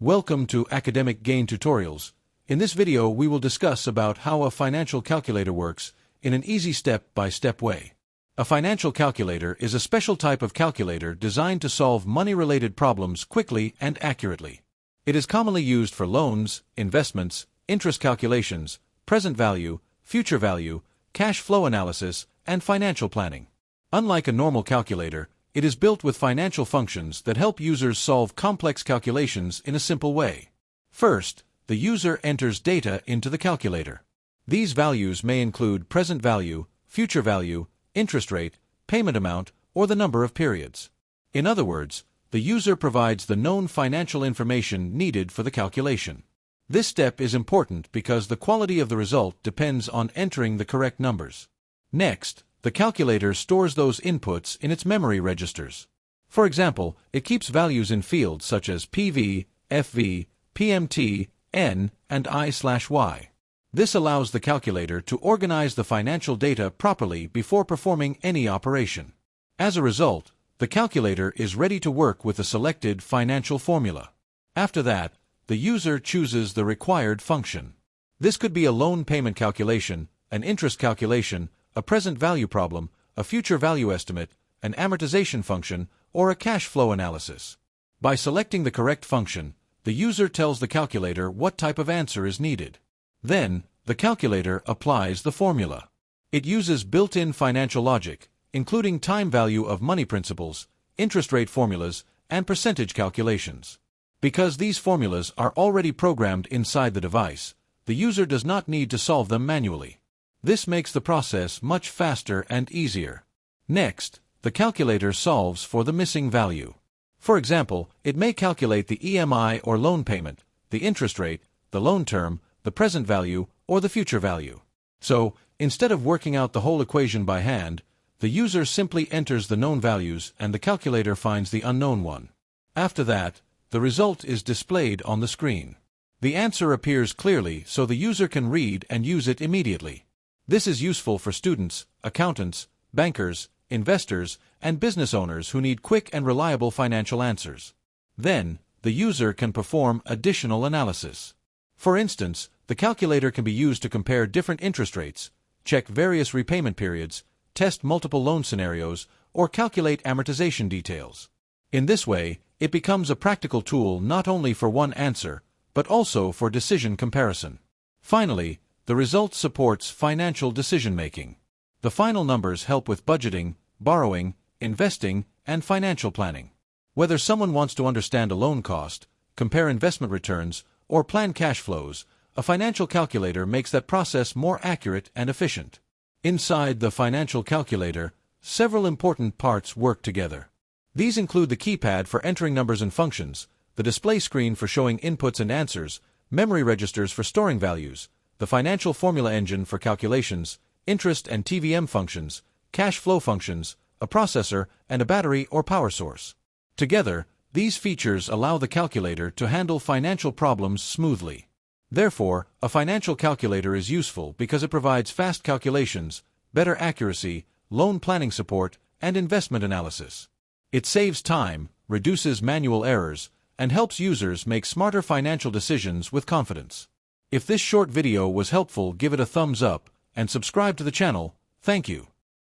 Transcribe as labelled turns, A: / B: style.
A: Welcome to Academic Gain Tutorials. In this video we will discuss about how a financial calculator works in an easy step-by-step way. A financial calculator is a special type of calculator designed to solve money-related problems quickly and accurately. It is commonly used for loans, investments, interest calculations, present value, future value, cash flow analysis, and financial planning. Unlike a normal calculator, it is built with financial functions that help users solve complex calculations in a simple way. First, the user enters data into the calculator. These values may include present value, future value, interest rate, payment amount, or the number of periods. In other words, the user provides the known financial information needed for the calculation. This step is important because the quality of the result depends on entering the correct numbers. Next, the calculator stores those inputs in its memory registers. For example, it keeps values in fields such as PV, FV, PMT, N, and I/Y. This allows the calculator to organize the financial data properly before performing any operation. As a result, the calculator is ready to work with the selected financial formula. After that, the user chooses the required function. This could be a loan payment calculation, an interest calculation, a present value problem, a future value estimate, an amortization function, or a cash flow analysis. By selecting the correct function, the user tells the calculator what type of answer is needed. Then, the calculator applies the formula. It uses built-in financial logic, including time value of money principles, interest rate formulas, and percentage calculations. Because these formulas are already programmed inside the device, the user does not need to solve them manually. This makes the process much faster and easier. Next, the calculator solves for the missing value. For example, it may calculate the EMI or loan payment, the interest rate, the loan term, the present value, or the future value. So, instead of working out the whole equation by hand, the user simply enters the known values and the calculator finds the unknown one. After that, the result is displayed on the screen. The answer appears clearly so the user can read and use it immediately. This is useful for students, accountants, bankers, investors, and business owners who need quick and reliable financial answers. Then, the user can perform additional analysis. For instance, the calculator can be used to compare different interest rates, check various repayment periods, test multiple loan scenarios, or calculate amortization details. In this way, it becomes a practical tool not only for one answer, but also for decision comparison. Finally, the result supports financial decision-making. The final numbers help with budgeting, borrowing, investing, and financial planning. Whether someone wants to understand a loan cost, compare investment returns, or plan cash flows, a financial calculator makes that process more accurate and efficient. Inside the financial calculator, several important parts work together. These include the keypad for entering numbers and functions, the display screen for showing inputs and answers, memory registers for storing values, the financial formula engine for calculations, interest and TVM functions, cash flow functions, a processor, and a battery or power source. Together, these features allow the calculator to handle financial problems smoothly. Therefore, a financial calculator is useful because it provides fast calculations, better accuracy, loan planning support, and investment analysis. It saves time, reduces manual errors, and helps users make smarter financial decisions with confidence. If this short video was helpful, give it a thumbs up and subscribe to the channel. Thank you.